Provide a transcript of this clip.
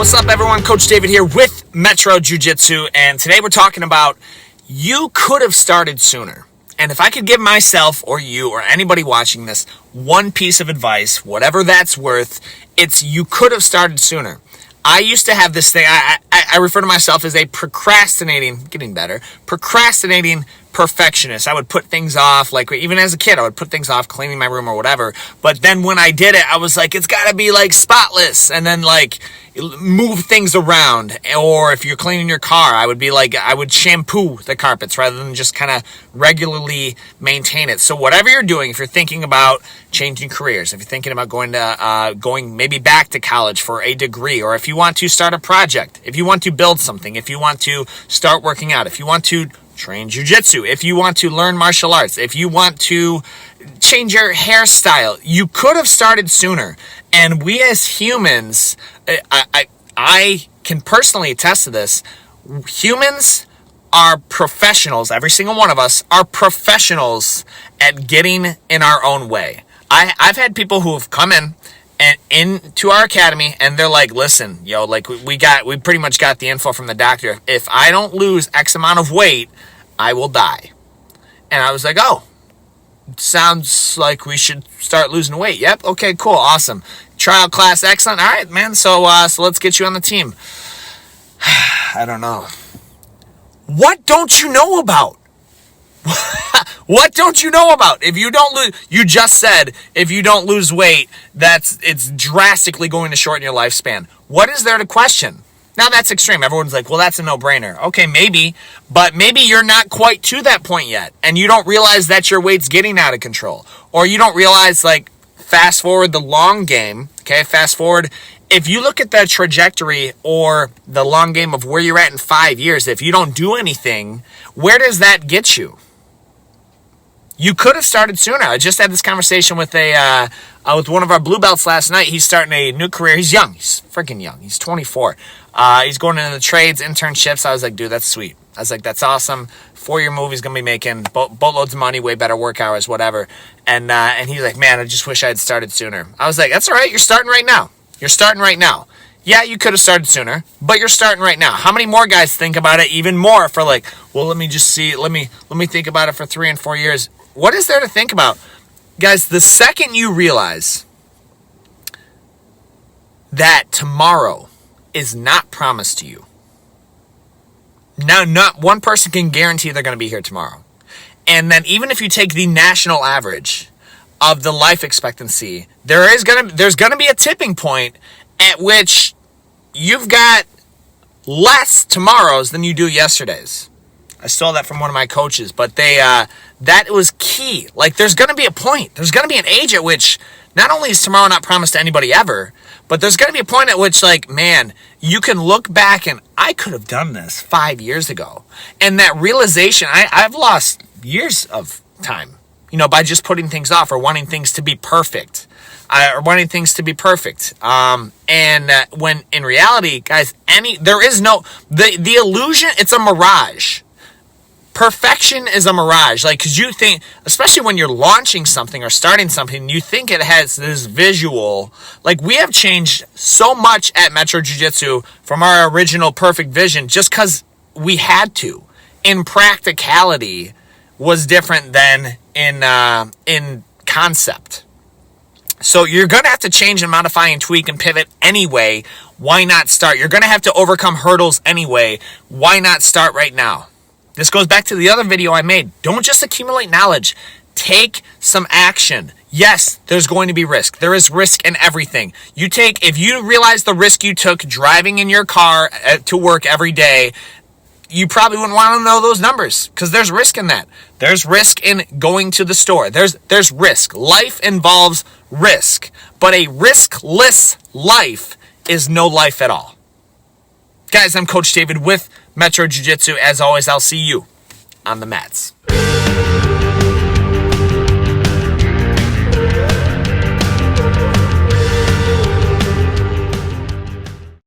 What's up, everyone? Coach David here with Metro Jiu-Jitsu, and today we're talking about you could have started sooner. And if I could give myself or you or anybody watching this one piece of advice, whatever that's worth, it's you could have started sooner. I used to have this thing, I refer to myself as a procrastinating perfectionist. I would put things off, like even as a kid, I would put things off, cleaning my room or whatever. But then when I did it, I was like, it's got to be like spotless, and then like move things around. Or if you're cleaning your car, I would shampoo the carpets rather than just kind of regularly maintain it. So whatever you're doing, if you're thinking about changing careers, if you're thinking about going maybe back to college for a degree, or if you want to start a project, if you want to build something, if you want to start working out, if you want to train jiu-jitsu, if you want to learn martial arts, if you want to change your hairstyle, you could have started sooner. And we as humans, I can personally attest to this, humans are professionals, every single one of us are professionals at getting in our own way. I've had people who have come in and into our academy, and they're like, listen, like we pretty much got the info from the doctor. If I don't lose X amount of weight, I will die. And I was like, oh, sounds like we should start losing weight. Yep. Okay, cool. Awesome. Trial class, excellent. All right, man. So let's get you on the team. I don't know. What don't you know about? What don't you know about? If you don't lose, you just said if you don't lose weight, it's drastically going to shorten your lifespan. What is there to question? Now that's extreme. Everyone's like, well, that's a no-brainer. Okay, maybe, but maybe you're not quite to that point yet, and you don't realize that your weight's getting out of control, or you don't realize, like, fast forward the long game. Okay, fast forward. If you look at the trajectory or the long game of where you're at in 5 years, if you don't do anything, where does that get you? You could have started sooner. I just had this conversation with with one of our blue belts last night. He's starting a new career. He's young. He's freaking young. He's 24. He's going into the trades, internships. I was like, dude, that's sweet. I was like, that's awesome. 4-year move. He's going to be making boatloads of money, way better work hours, whatever. And he's like, man, I just wish I had started sooner. I was like, that's all right. You're starting right now. You're starting right now. Yeah, you could have started sooner, but you're starting right now. How many more guys think about it even more for like, well, let me just see. Let me think about it for 3 and 4 years. What is there to think about? Guys, the second you realize that tomorrow is not promised to you. Now, not one person can guarantee they're going to be here tomorrow. And then even if you take the national average of the life expectancy, there's going to be a tipping point at which you've got less tomorrows than you do yesterdays. I stole that from one of my coaches, but that was key. Like, there's going to be a point. There's going to be an age at which not only is tomorrow not promised to anybody ever, but there's going to be a point at which, like, man, you can look back and I could have done this 5 years ago. And that realization, I've lost years of time, by just putting things off or wanting things to be perfect. When in reality, guys, there is no, the illusion, it's a mirage. Perfection is a mirage. Like, because you think, especially when you're launching something or starting something, you think it has this visual. Like, we have changed so much at Metro Jiu-Jitsu from our original perfect vision just because we had to. In practicality was different than in concept. So you're going to have to change and modify and tweak and pivot anyway. Why not start? You're going to have to overcome hurdles anyway. Why not start right now? This goes back to the other video I made. Don't just accumulate knowledge. Take some action. Yes, there's going to be risk. There is risk in everything. If you realize the risk you took driving in your car to work every day, you probably wouldn't want to know those numbers because there's risk in that. There's risk in going to the store. There's risk. Life involves risk, but a riskless life is no life at all. Guys, I'm Coach David with Metro Jiu-Jitsu. As always, I'll see you on the mats.